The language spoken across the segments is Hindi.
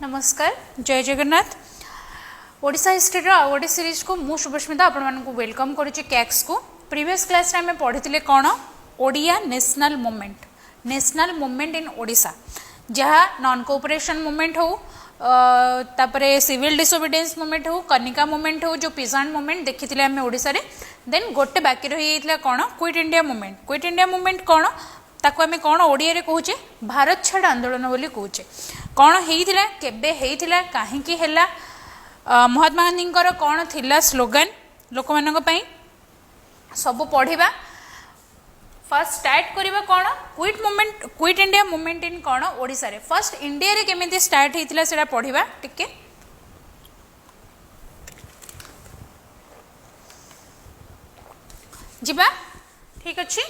नमस्कार जय जगन्नाथ। ओडिशा हिस्ट्री आउ गोटे सीरीज को मु शुभस्मिता आपको वेलकम करुच्ची कैक्स को। प्रीवियस क्लास रे हमें पढ़ी कौन Odia national movement in Odisha, जहाँ नॉन कोऑपरेशन मूवमेंट हो तापरे सिविल डिसोबीडियंस मूवमेंट हो, कनिका मूवमेंट हो, जो पिजान मूवमेंट देखी आम ओडिशा रे। देन गोटे बाकी रही कौन क्विट इंडिया मूवमेंट कौन ताको आमे कौन ओडिया रे कहूचे भारत छाड़ आंदोलन बोली कहूचे। कौन हेइथिला केबे हेइथिला काहेकि हेला, महात्मा गांधी कौन थिला स्लोगन लोक मानक पई सब पढ़िबा। फर्स्ट स्टार्ट करिबा कौन क्विट इंडिया मूवमेंट इन कौन ओडिशा रे। फर्स्ट इंडिया रे केमिति स्टार्ट हेइथिला सेटा पढ़िबा टिके। जिबा ठीक अछि।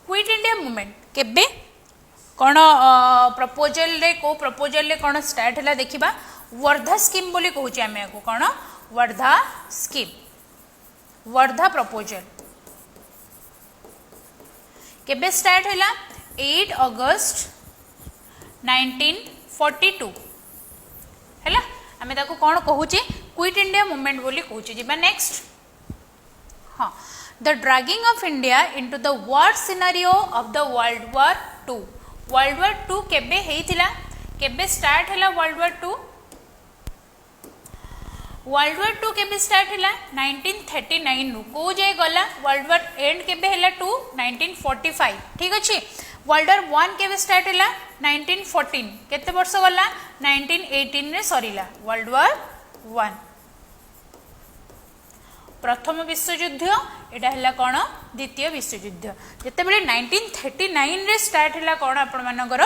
क्विट इंडिया मूवमेंट केबे कौन प्रपोजल रे को प्रपोजल रे कौन स्टार्ट हैला देखिबा। वर्धा स्कीम बोली कहूचे आमे को कौन वर्धा स्कीम, वर्धा प्रपोजल केबे स्टार्ट हैला 8 अगस्त 1942 हैला। आमे ताको कौन कहूचे क्विट इंडिया मूवमेंट बोली कहूचे। जिबा नेक्स्ट। हाँ, the dragging of India into the war scenario of the World War II। World War II केबे हेइथिला, केबे स्टार्ट हैला World War II। World War II केबे स्टार्ट हैला 1939 नु को जाय गला। World War एंड केबे हैला 1945 ठीक अछि। World War 1 केबे स्टार्ट हैला 1914 केते वर्ष गला 1918 रे सरीला World War 1। प्रथम विश्वयुद्ध एटा हला कौन द्वितीय विश्वयुद्ध। जिते बड़े 1939 रे स्टार्ट हला कौन आपण मानकर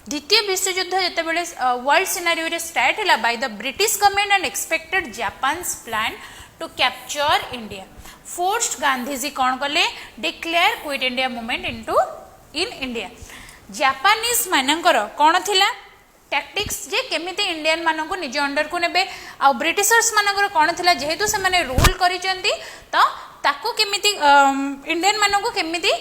द्वितीय विश्वयुद्ध जिते बड़े वर्ल्ड सिनारियो रे स्टार्ट हला by the British government and expected Japan's plan to capture India. Forced Gandhiji कौन कले declare quit India movement in India. Japanese मानकर कौन थिला टैक्टिक्स जे केमिति इंडियन मानन को निज अंडर को नेबे। आ ब्रिटिशर्स मानकर कौन थिला जेहेतु से माने रूल करिसेंती तो ताको केमिति इंडियन मानन को केमिति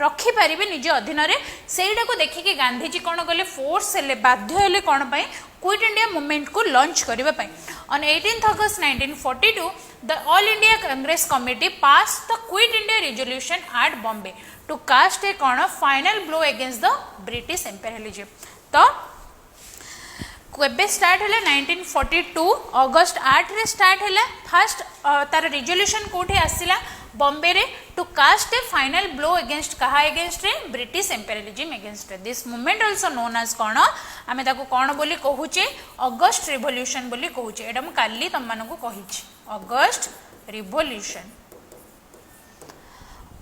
रखी पारिबे निज अधीन रे, सेइडा को देखिके गांधीजी कौन कले फोर्स हेले बाध्य हेले कौन पाई क्विट इंडिया मूवमेंट को लॉन्च करिबा पाई। On 18 August 1942 the all India Congress committee pass the quit India resolution at Bombay to cast a कौन final blow against the British imperialism. तो केबे स्टार्ट है 1942 अगस्त 8 रे स्टार्ट है। फास्ट तार रिजोल्यूशन कोठी आसिला बॉम्बे रे to cast a final blow against कहा अगेंस्ट रे British imperialism against this movement also known as कौन आमे ताको कौन बोली कहूचे अगस्त रिवोल्यूशन बोली कहूचे। एटा म काली तम मानको कहिछि। अगस्त revolution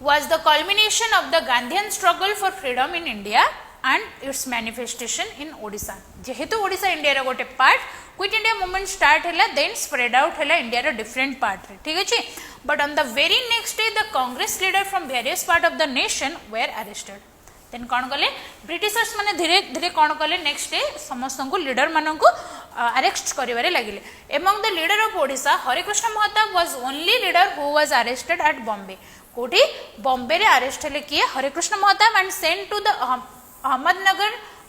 was the culmination of the Gandhian struggle for freedom in India and its manifestation in Odisha। जेहेतु ओडिशा इंडिया रो गोटे part quit India movement start हैला देन स्प्रेड आउट हैला इंडिया रो डिफरेंट पार्ट रे ठीक अछि। But on the very next day the Congress leader from various part of the nation were arrested. Then कौन कले ब्रिटिशर्स माने धीरे धीरे कौन कले नेक्स्ट डे समस्त को लीडर मानन को अरेस्ट करिवारे लागिले। Among the leader of Odisha Harekrushna Mahtab was only leader who was arrested at Bombay. कोठी बॉम्बे रे अरेस्ट हेले किए Harekrushna Mahtab and sent to the Ahmednagar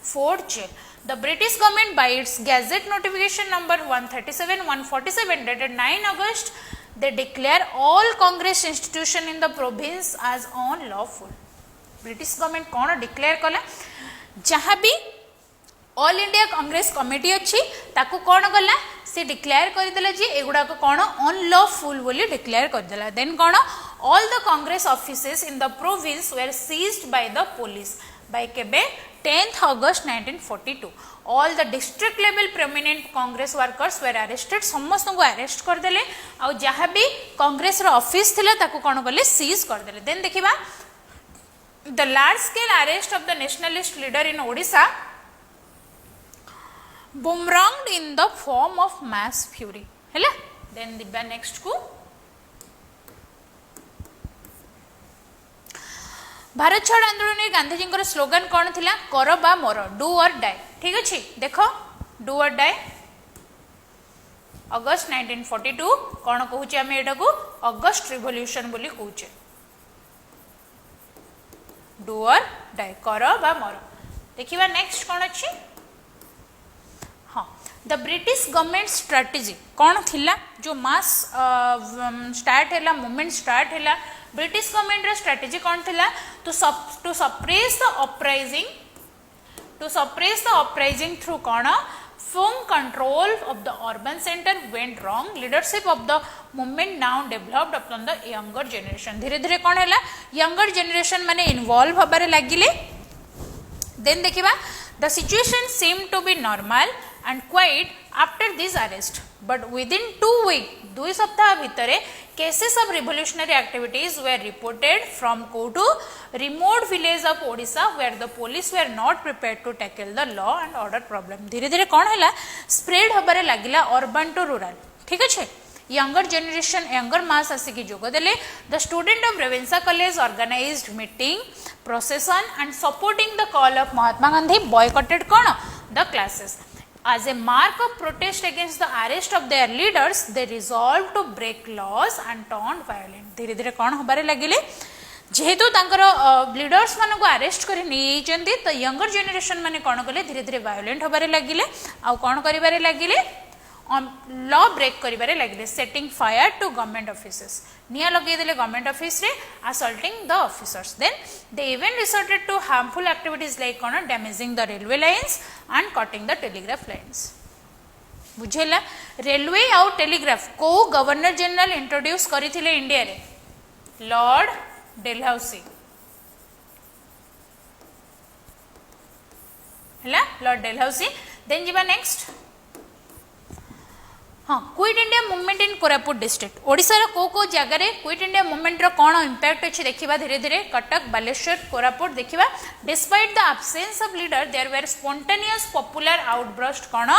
Fort jail। The British government by its Gazette notification number 137/147 dated 9 August they declare all Congress institution in the province as unlawful। British government कौन डिक्लेयर कला जहाँ भी ऑल इंडिया कांग्रेस कमिटी अच्छी ताकू कौन कला से डिक्लेयर करदेला जे एगुड़ा को कौन अनलॉफुल बोली डिक्लेयर करदेला। देन कौन all the Congress offices in the province were seized by the police by केबे 10th August 1942। all the district level prominent Congress workers were arrested। समस्त को अरेस्ट कर देले आ जहाँ भी कांग्रेस रो ऑफिस थिला ताकू कोन करले सीज कर देले। देन देखिबा the large scale arrest of the nationalist leader in Odisha boomeranged in the form of mass fury हैला। देन दिबा नेक्स्ट को भारत छाड़ आंदोलन में गांधीजी स्लोगन कौन थिला कर बा मोर डू और डाई ठीक अच्छे। देख डू और डाई अगस्त 1942 कौन कहूचे आम एटा को अगस्त रिवोल्यूशन बोली कहूचे। डू और डाई कर बा मर। देखिबा नेक्स्ट कौन अच्छी हाँ द ब्रिटिश गवर्नमेंट स्ट्रेटेजी कौन थिला जो मास स्टार्ट है मूवमेंट स्टार्ट है ब्रिटिश गवर्नमेंट रा स्ट्रेटेजी कौन थिला to suppress the uprising through कौन firm control of the urban center went wrong. Leadership of the movement now developed upon the younger generation. धीरे धीरे कौन है younger generation माने involve हबारे लगिले. Then देखिबा the situation seemed to be normal and quiet after this arrest, but within 2 weeks 2 सप्ताह भितरे cases of revolutionary activities were reported from Kotu, remote village of Odisha, where the police were not prepared to tackle the law and order problem. धीरे धीरे कौन है spread हबारे लगिला urban to rural. ठीक है younger generation younger mass आसिकी जोग देले. The student of Revensa College organized meeting procession and supporting the call of Mahatma Gandhi boycotted कौन the classes. As a mark of protest against the arrest of their leaders, they resolved to break laws and turn violent. धीरे धीरे कौन हबारे लगिले जेहेतु तांकर लीडर्स मान को अरेस्ट कर नहीं तो यंगर जनरेशन माने कौन कले धीरे धीरे वायोलेंट हबारे लगिले आउ कौन करिबारे लगिले लॉ ब्रेक करिबारे लगिले setting fire to government offices निया लगे देले गवर्नमेंट ऑफिस रे assaulting the officers. Then they even resorted to harmful activities like कौन damaging the railway lines and cutting the telegraph lines. बुझेला रेलवे आउ टेलीग्राफ को गवर्नर जनरल इंट्रोड्यूस करथिले इंडिया रे लॉर्ड डेलहाउसी हैला लॉर्ड डेलहाउसी. देन जीवा नेक्स्ट हाँ quit India movement in Koraput district Odisha रो को जगह रे क्विट इंडिया मूवमेंट रो कौन इंपैक्ट अछि देखिबा धीरे धीरे कटक बालेश्वर कोरापुट देखिबा. Despite the absence of leader there were spontaneous popular outburst कौन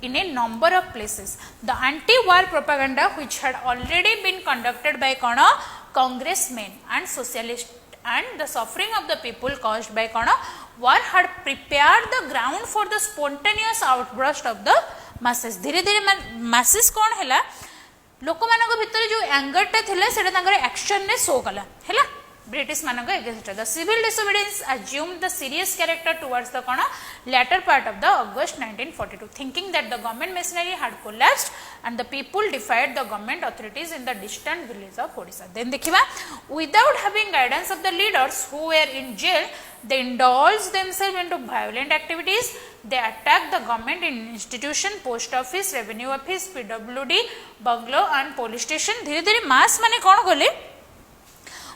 in a number of places. The anti-war propaganda which had already been conducted by congressmen and socialists and the suffering of the people caused by war had prepared the ground for the spontaneous outburst of the masses. धीरे धीरे masses कौन हैला लोक मानक भितर जो एंगर टा थिला सेटा तांकर एक्शन ने शो कला हैला ब्रिटिश मानक against. The civil disobedience assumed the serious character towards the latter part of the August 1942, thinking that the government machinery had collapsed and the people defied the government authorities in the distant village of Odisha. Then देखिबा without having guidance of the leaders who were in jail, they indulged themselves into violent activities. They attacked the government in institution, post office, revenue office, PWD, bungalow and police station. धीरे धीरे मास माने कौन गले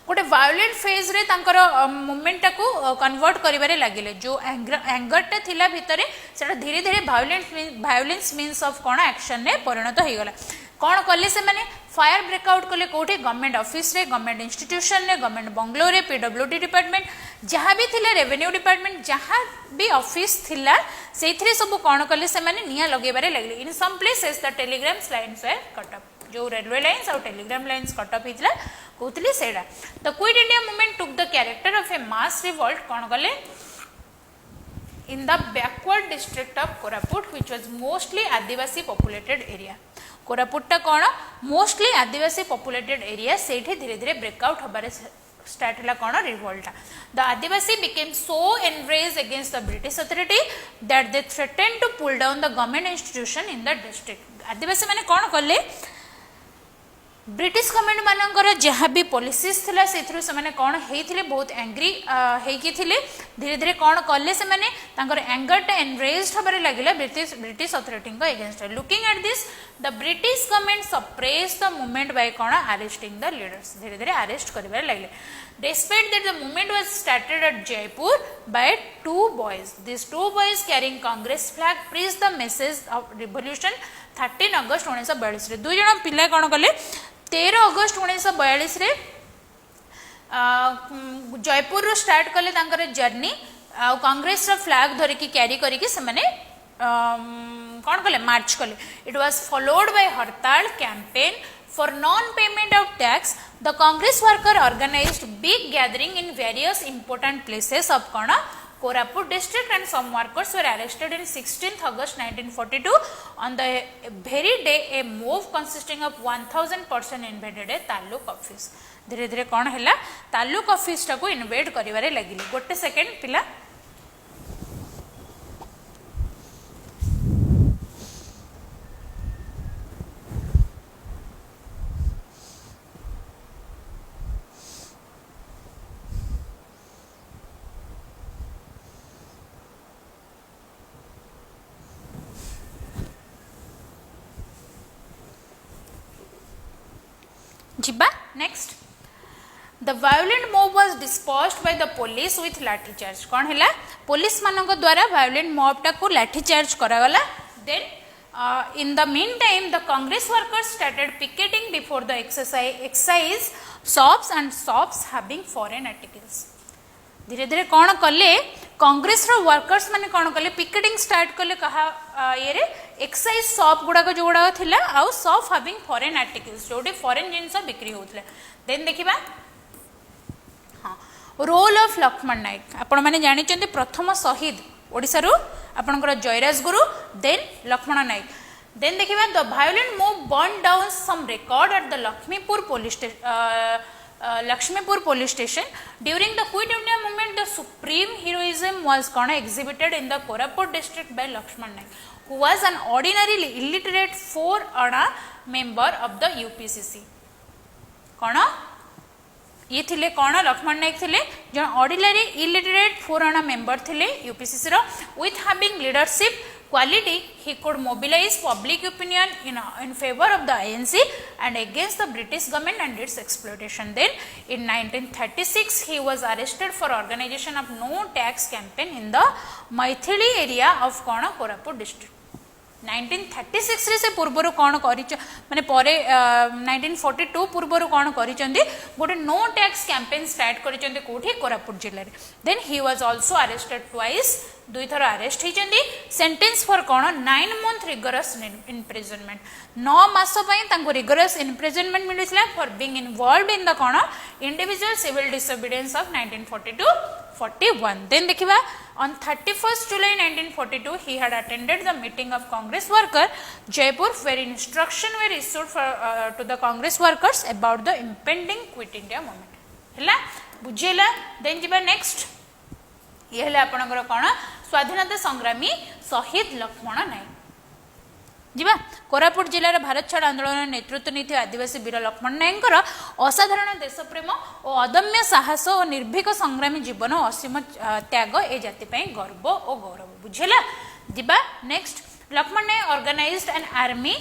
गोटे वायोलेंट फेज रे तांकर मूवमेंट टाको कन्वर्ट करिबारे लागिले जो एंगर टा थिला भितरे सेटा धीरे धीरे violence means of cone action ने परिणत हो गला. कौन कले से माने फायर ब्रेकआउट कले कोठी गवर्नमेंट ऑफिस रे गवर्नमेंट इंस्टीट्यूशन रे गवर्नमेंट बंगलो रे पीडब्ल्यूडी डिपार्टमेंट जहाँ भी थिले रेवेन्यू डिपार्टमेंट जहाँ भी ऑफिस थिला सेथिरे सब कौन कले से माने निया लगेबारे लागले. In some places the telegrams lines were cut up जो रेलवे लाइन्स और टेलीग्राम लाइन्स कट अप हितला कहतली सेडा. The quit India movement took the character of a mass revolt कौन कले in the backward district of Koraput which was mostly adivasi populated area. कोरापुटा कौन मोस्टली आदिवासी पॉपुलेटेड एरिया सेठी धीरे धीरे ब्रेकआउट हबारे स्टार्ट हला कौन revolt. The adivasi became so enraged against the British authority that they threatened to pull down the government institution in the district. Adivasi माने कौन कले ब्रिटिश गवर्नमेंट मानकर जहाँ भी पॉलिसीज थिला सेथरु से माने कौन हेइथिले बहुत एंग्री हेइकी थिले. धीरे धीरे कौन कले से माने तांकर एंगर टा एनरेज्ड हबारे लागिला ब्रिटिश अथॉरिटी को against. Looking at this the British government suppressed the movement by कौन अरेस्टिंग द लीडर्स. धीरे धीरे arrest करिबारे लागिले. Despite that, the movement was started at Jaipur by 2 boys. These 2 boys carrying Congress flag preached the message of revolution 13 August 1942 रे. 2 जण पिला कौन कले 13 अगस्त 1942 रे जयपुर रो स्टार्ट कले तांकर जर्नी आ कांग्रेस रो फ्लैग धरिकी कैरी करिकी से माने कौन कले मार्च कले. इट वाज फॉलोड बाय हड़ताल campaign for non-payment of tax. The Congress worker organized big gathering in various important places of Koraput district and some workers were arrested in 16th August 1942. On the very day, a mob consisting of 1000 person invaded a taluk office. धीरे धीरे कौन है तालुक ऑफिस टाको इन्वेड करिवारे लगिले. गोटे सेकेंड पिला जिबा next the violent mob was dispersed by the police with lathi charge कौन है पुलिस मानक द्वारा वायोलेंट मॉब टाको लाठी चार्ज करागला then in the meantime the congress workers started picketing before the excise shops and shops having foreign articles धीरे धीरे कौन कले कांग्रेस रो वर्कर्स माने कौन कले पिकेटिंग स्टार्ट कले कहा ये रे एक्साइज शॉप गुडा जो गुडा थिला आउ शॉप हैविंग फॉरेन आर्टिकल्स जोटे फॉरेन जिंस बिक्री होतले देन देखिबा हां रोल ऑफ लक्ष्मण नायक आपण माने जानि चंदी प्रथम शहीद ओडिसा रो आपनकर जयराज गुरु देन लक्ष्मण नायक देन देखिबा the violent mob burn down some record at the Lakshmipur police station during the quit India movement. The supreme heroism was exhibited in the Koraput district by Lakshman Naik, who was an ordinarily illiterate 4-ana member of the UPCC. कौन ये थिले कौन लक्ष्मण नायक थिले जो ऑर्डिनरी इलिटरेट 4-ana मेंबर थिले यूपीसीसी रो with having leadership quality he could mobilize public opinion in favor of the ANC and against the British government and its exploitation. Then in 1936 he was arrested for organization of no tax campaign in the Maithili area of कौन Koraput district. 1936 रे से पूर्वरु कौन करिच माने परे 1942 पूर्वरु कौन करिचंदी गोटे नो टैक्स कैंपेन स्टार्ट करिचंदी कोठी कोरापुट जिल्ला रे then he was also arrested twice दुई थर अरेस्ट हिचंदी सेंटेंस फॉर कौन 9 मंथ रिगरस इम्प्रिजनमेंट 9 मास पई तांको रिगरस इम्प्रिजनमेंट मिलिसला for being involved in the कौन individual civil disobedience of 1942-41 then देखिबा on 31st July 1942 he had attended the meeting of Congress worker Jaipur where instruction were issued for to the Congress workers about the impending quit India movement हला बुझेला देन जिबा नेक्स्ट ये हला आपनकर कोन स्वाधीनता संग्रामी शहीद लक्ष्मण नायक जिबा कोरापुट जिल्लार भारत छाड़ आंदोलन नेतृत्व नीति आदिवासी वीर लक्ष्मण नायकर असाधारण देशप्रेम और अदम्य साहस और निर्भीक संग्रामी जीवन और असीम त्याग ए जाति पे गर्व और गौरव बुझेला जिबा next Laxman Nayak organised an army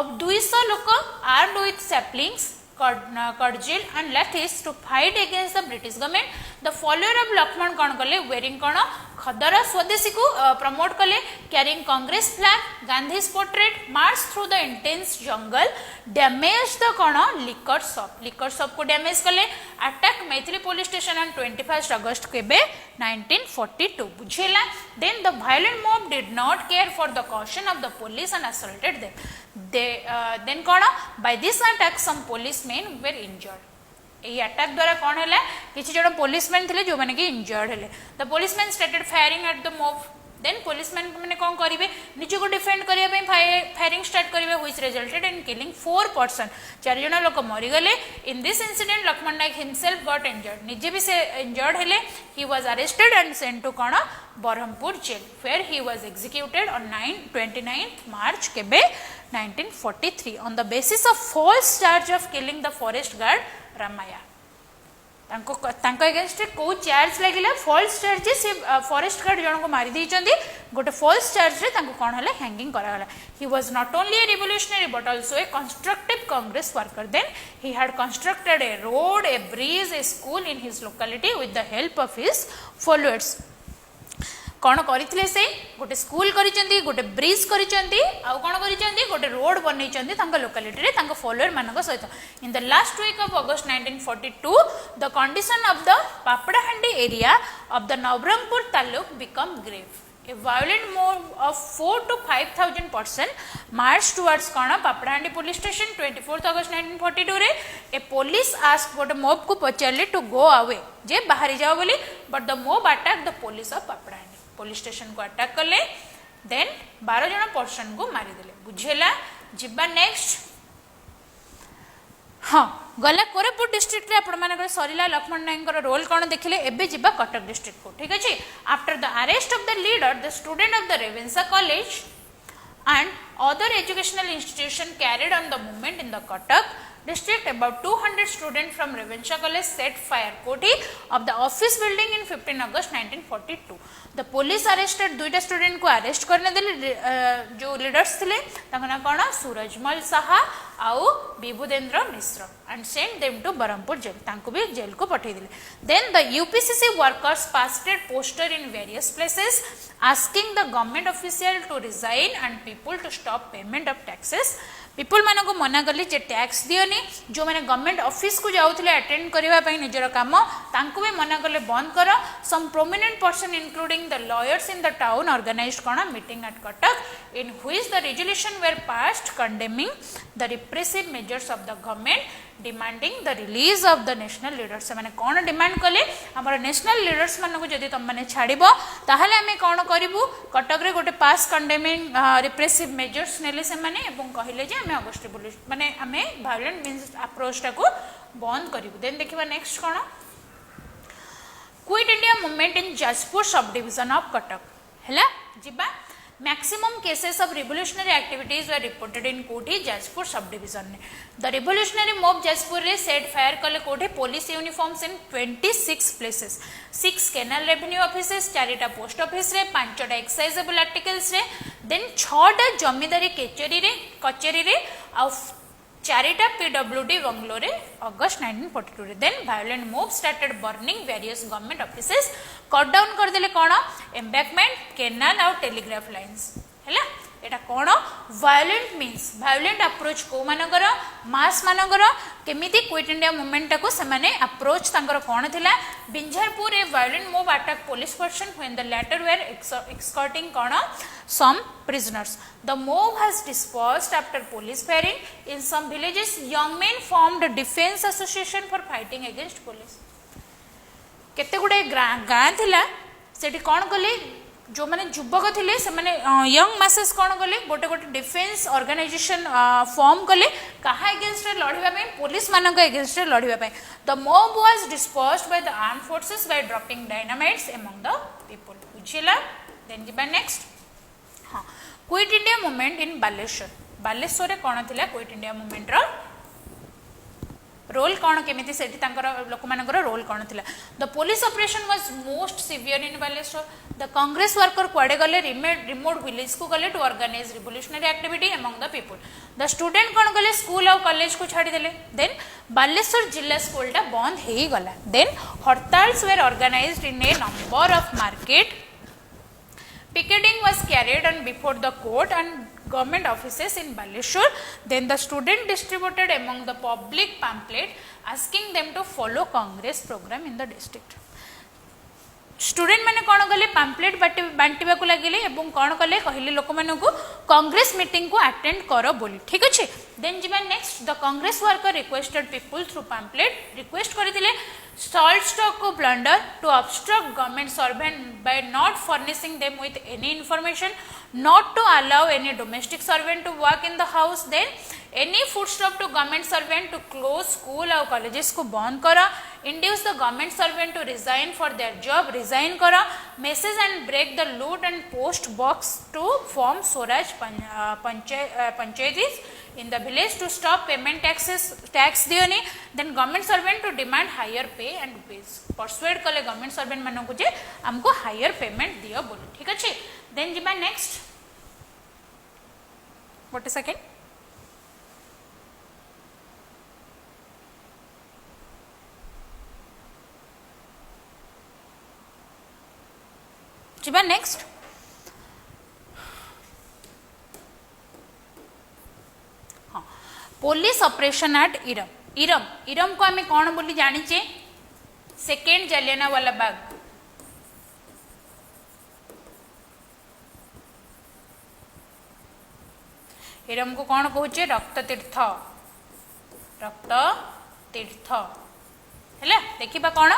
of 200 लोक armed with saplings Kudgil and Lathis to fight against the British government. The follower of Lakshman कौन कले wearing कौन खदरा स्वदेशी को प्रमोट कले carrying Congress flag, Gandhi's portrait, marched through the intense jungle, damaged the कौन liquor shop को damage कले, attack Maithili police station on 21st August केबे 1942 बुझेला. Then the violent mob did not care for the caution of the police and assaulted them. Then कौन by this attack some policemen were injured. ये अटैक द्वारा कौन है किसी जन पुलिसमैन थे जो माने कि इंजर्ड है the policeman started firing at the mob then policeman मैंने कौन करेंगे निज को डिफेंड करने फायरिंग स्टार्ट करेंगे which resulted in killing 4 person 4 जन लोक मरीगले in this incident Lakshman Nayak himself got injured निजे भी से इंजर्ड हेले he was arrested and sent to कौन Berhampur jail where he was executed on 29th March केबे 1943 on the basis of false charge of killing the forest guard Ramaiah तांको अगेंस्ट को चार्ज लगिला फॉल्स चार्ज से फॉरेस्ट गार्ड जन को मारी दी चंदी गोटे फॉल्स चार्ज रे तांको कोन हला हैंगिंग करागला he was not only a revolutionary but also a constructive Congress worker then he had constructed a road a bridge a school in his locality with the help of his followers कौन करथिले से गोटे स्कूल करिचंदी गोटे ब्रिज करिचंदी आ कोन करिचंदी गोटे रोड बनैचंदी तांका लोकेलिटी रे तांका फॉलोअर मानक सहित in the last week of August 1942 the condition of the Papadahandi area of the Nabarangpur taluk became grave a violent move of 4 to 5,000 person march towards कौन Papadahandi police station 24th August 1942 रे ए पुलिस आस्क गोटे मोब को पचारले टू गो अवे जे बाहरी जाओ बोली but the mob attack the police of Papadahandi police station को अटैक कले देन 12 जन पर्सन को मारिदेले बुझेला जिबा नेक्स्ट हाँ गला कोरापुट डिस्ट्रिक्ट रे आपण मानकर सरीला लक्ष्मण नायक रोल कौन देखिले एबे जिबा कटक डिस्ट्रिक्ट को ठीक अछि after the arrest of the leader the student of the Ravenshaw college and other educational institution carried on the movement in the Cuttack district, about 200 students from Revencha College set fire कोठी of the office building in 15 August 1942. The police arrested दुईटा student को arrest करने देले जो leaders थिले तांका ना कोना सूरजमल साहा आउ विभुदेंद्र मिश्र and sent them to Barampur jail. तांको भी जेल को पठे दिले. Then the UPCC workers pasted poster in various places asking the government official to resign and people to stop payment of taxes. People मान को मना कले जे टैक्स दियोनी जो मैंने गवर्नमेंट ऑफिस को जाउथले अटेंड करबा पई निजर काम तांको भी मना कले बंद कर. Some prominent person including the lawyers in the town organised कोना meeting at Cuttack in which the resolution were passed condemning the repressive measures of the government demanding the release of the national leaders. माने कोन डिमांड कले हमर नेशनल लीडर्स मान को जदी तम माने छाड़िबो ताहले हमें कोन करिवु कटक रे गोटे पास कंडेमिंग रिप्रेसिव मेजर्स नेले से माने एवं कहिले जे हमें अगस्ट माने हमें वायलेंट मीन्स अप्रोच टा को बंद करिवु. देन देखिबा next cone quit India movement in Jajpur sub division of Cuttack हैला जिबा maximum cases of revolutionary activities were reported in कोठी जाजपुर सब डिवीजन ने. द रिवोल्यूशनरी मॉब जाजपुर रे सेट फायर कले कोठी police uniforms in 26 places 6 canal revenue offices 4टा पोस्ट ऑफिस रे 5टा एक्साइजेबल आर्टिकल्स रे देन 6टा जमींदारी कचेरी रे आ 4टा पीडब्ल्यूडी बंगलो रे अगस्त 1942 रे. Then violent mob started burning various government offices cut down कर देले कोन एम्बैंकमेंट कैनाल और टेलीग्राफ लाइन्स हैला. एटा कोन वायलेंट मीन्स वायलेंट अप्रोच को मानकर मास मानकर केमिति क्विट इंडिया मूवमेंट को से माने अप्रोच तांकर कोन थिला. Binjharpur a violent move attack police person when the latter were escorting कोन some prisoners. The mob has dispersed after police firing. In some villages, young men formed a defense association for fighting against police. केते गुडे गाँ थिला सेठी कोन कले जो माने युवक थिले से माने यंग मासेस कोन कले गोटे गोटे डिफेंस ऑर्गेनाइजेशन फॉर्म कले कहा अगेंस्ट लड़िबा पई पुलिस मानक अगेंस्ट लड़िबा पई. The mob was dispersed by the armed forces by dropping dynamites among the people. बुझिला. देन जिबा next quit India movement in Baleshwar. Baleshwar रे कोन थिला क्विट इंडिया मूवमेंट रो रोल कोन केमिति सेठी तांकर लोक मानकर रोल कोन थिला. The police operation was most severe in Baleshwar. The Congress worker क्वाडे गले रिमोट विलेज को गले to organise revolutionary activity among the people. The student कोन गले स्कूल और कॉलेज को छाड़ी देले. देन बालेश्वर जिला स्कूल टा बंद हेई गला. Then hartals were organised in a number of market. Picketing was carried on before the court and government offices in Baleshwar. Then the student distributed among the public pamphlet asking them to follow Congress program in the district. Student मैंने कौन कले पैम्पलेट बांटा को लगे और कौन कले कहले लोक मानू कांग्रेस मीटिंग को अटेंड कर बोली. ठीक अच्छे. देन जी next the Congress worker requested people through pamphlet request करते सॉल्ट स्टॉक को plunder to obstruct government servant by not furnishing them with any information not to allow any domestic servant to work in the house. Then any foodstuff to government servant to close school or colleges को बंद करा. Induce the government servant to resign for their job, resign करा. Message and break the loot and post box to form Swaraj panchayats in the village to stop payment tax Deoni. Then government servant to demand higher pay and wages. Persuade कले government servant मानों को जे हमको higher payment दियो बोलो. ठीक अच्छे. Then ji next. What is second? Ji next. हाँ. Police operation at Iram. Iram को हमें कौन बोली जानी सेकेंड जलियानवाला बाग. इरम को कौन कहूचे रक्त तीर्थ है. देखा कौन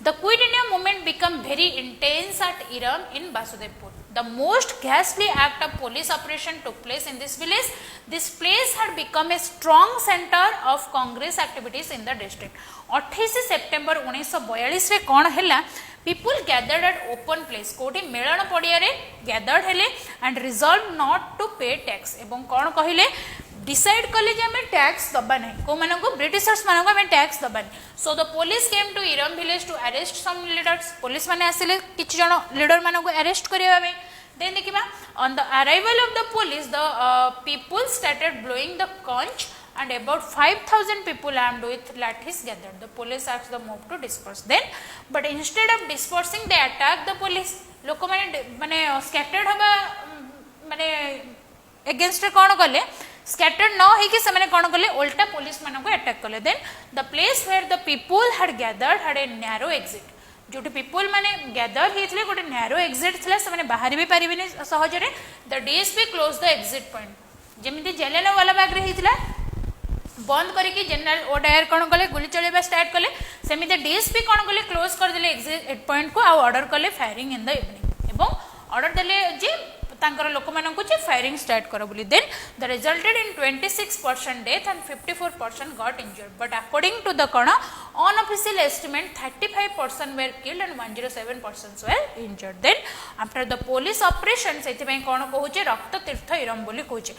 the quit India movement become very intense at Eram in Basudevpur. The most ghastly act of police operation took place in this village. This place had become a strong center of Congress activities in the district. 28 September 1942 रे कौन हैला people gathered at open place कोठी मेलन पड़िया रे gathered हेले and resolved not to pay tax एवं कौन कहिले डिसाइड कले जे आम टैक्स दबा ना कौ मान ब्रिटिशर्स मान आम टैक्स दबा so the police came to Eram village to arrest some leaders police मैंने आसिले किछि जण लीडर मान अरेस्ट करबा पे देन देखिबा on the arrival of the police the people started blowing the conch and about 5,000 people armed with lathis gathered. The police asked the mob to disperse. Then, but instead of dispersing, they attacked the police. लोक माने scattered हवा माने against कौन कले scattered न है कि समाने कौन कले उल्टा पुलिस मानो को attack कले. Then the place where the people had gathered had a narrow exit. जोटी पीपल माने गैदर होते गोटे नैरो एक्जिट थी से बाहर भी पारे सहजरे the DSP close the exit point जमी जलियानवाला बाग रे होता बंद करके जनरल ओडायर कौन कले गुली चलवा स्टार्ट कले सेमती डीएसपी कौन कले क्लोज करदे एक्जिट पॉइंट को ऑर्डर कले फायरिंग इन द इवनिंग एवं ऑर्डर देले जे तांकर लोक मानकु जे फायरिंग स्टार्ट करो बोली then the resulted in 26% death and 54% got injured but according to the कण unofficial estimate 35% were killed and 107% were injured then after the police operation सेति कौन कहूचे रक्त तीर्थ इरम बोली कहूचे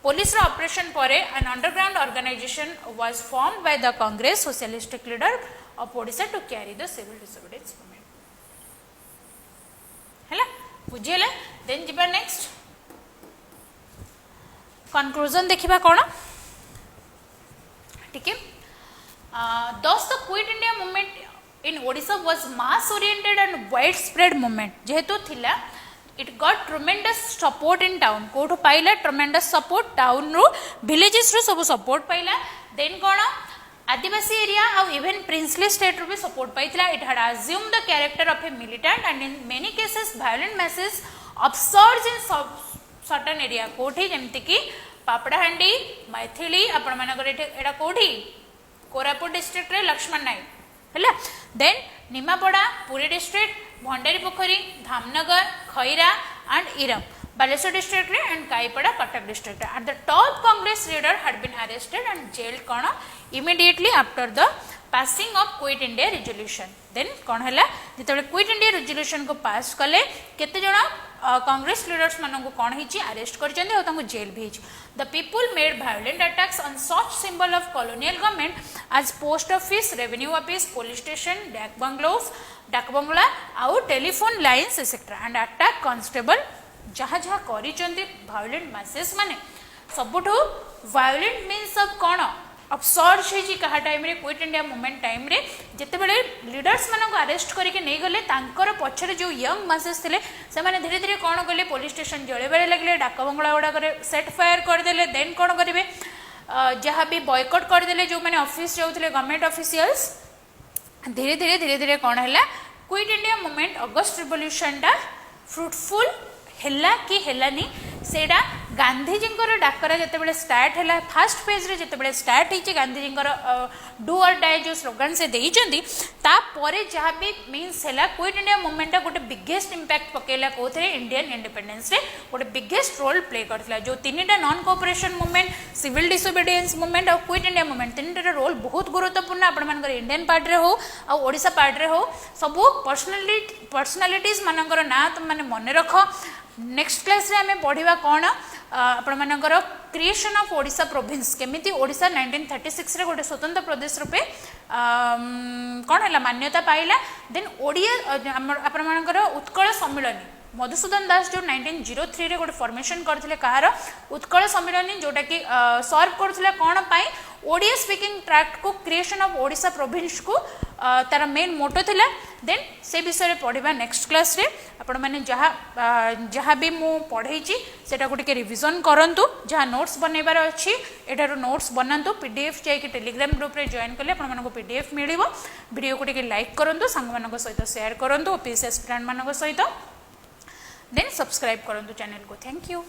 पुलिस ऑपरेशन पर an underground organisation was formed by the Congress socialistic leader of Odisha to carry the civil disobedience movement हैला बुझियला देन जिबा नेक्स्ट कंक्लूजन देखिबा कोन ठीक है thus the quit India movement in Odisha was mass oriented and wide spread movement जेहेतु थिला it got tremendous support in town कोठो पाइला ट्रमेंडस सपोर्ट टाउन रो विलेजेस रो सब सपोर्ट पाइला देन कोन आदिवासी एरिया और इवन प्रिंसली स्टेट रो भी सपोर्ट पाइला it had assume the character of a militant and in many cases violent message upsurge in certain area कोठी जेमति कि पापड़ाहांडी मैथिली आपण मानकर एटा कोठी कोरापुट डिस्ट्रिक्ट रे लक्ष्मण नायक हैला then Nimapada Puri district Bhandari Pokhari Dhamnagar Khaira and Eram Baleshwar district रे and Kaipada Cuttack district at the top Congress leader had been arrested and jailed कौन immediately after the passing of quit India resolution then कौन है जिते क्विट इंडिया रिजोल्यूशन को पास कले केते जण कांग्रेस लीडर्स मानक कौन होती अरेस्ट कर जेल भी the people made violent attacks on such symbol of colonial government as post office revenue office police station dak bungalow आउ telephone lines etcetera and attack constable जहाँ जहाँ कर वायलेंट मैसेज माने सबुठु वायलेंट मीन्स ऑफ कौन अपसर्ज होती क्या टाइम रे क्विट इंडिया मूवमेंट टाइम रे जिते बड़े लीडर्स मानक अरेस्ट करके नहीं गले तांकर पछरे जो यंग मासेस थे से माने धीरे धीरे कौन कले पुलिस स्टेशन जलवे लगे डाक बंगला गुड़ाक सेट फायर करदे देन कौन करेंगे जहाँ भी बॉयकट करदे जो मैंने ऑफिस जाऊे गवर्नमेंट ऑफिशियल्स धीरे धीरे कौन है quit India movement August revolution टा फ्रुटफुल हैला कि हैलानी सेडा गांधीजी डाकरा जिते स्टार्ट है फास्ट फेज रे जिते स्टार्ट होती गांधीजी डू और डाई जो स्लोगान से देइचंती तापर जहाँ भी मीन्स है क्विट इंडिया मूवमेंट गोटे बिगेस्ट इंपैक्ट पकेला कौन इंडियन इंडिपेंडेंस रे गोटे बिगेस्ट रोल प्ले करथिला जो तीनटा non cooperation movement civil disobedience movement और क्विट इंडिया मूवमेंट तीनटा रोल बहुत गुरुत्वपूर्ण आपण इंडियन पार्टी रे हो आ ओडिशा पार्टी रे हो सब पर्सनालिटीज मानकर ना तुम माने मन रख नेक्स्ट क्लास रे हमें पढ़िबा कौन आपण मानकर क्रिएशन ऑफ ओडिशा प्रोविंस केमिति ओडिशा 1936 रे गोटे स्वतंत्र प्रदेश रूपे कौन है मान्यता पाइला देन ओडिया आपण मानकर उत्कल सम्मिलनी मधुसूदन दास जो 1903 रे गोटे फॉर्मेशन करथिले कहार उत्कल सम्मिलनी जोटा कि सर्व करथिले कौन पाई ओडिया स्पीकिंग ट्रैक्ट को क्रिएशन ऑफ ओडिशा प्रोविंस को तार मेन मोटो थिला देन से विषय पढ़ा नेक्स्ट क्लास रे आपण माने जहाँ भी मु पढ़े सेटा को रिविजन करंतु जहाँ नोट्स बनइबार अच्छी एटार नोट्स बनातु पीडीएफ जाइए टेलीग्राम ग्रुप रे जॉइन कले आपण मानको पीडीएफ मिलिबो वीडियो को लाइक करंतु संग मानको सहित शेयर करंतु ऑफिस एस्पिरेंट मानको सहित देन सब्सक्राइब करंतु चैनल को थैंक यू।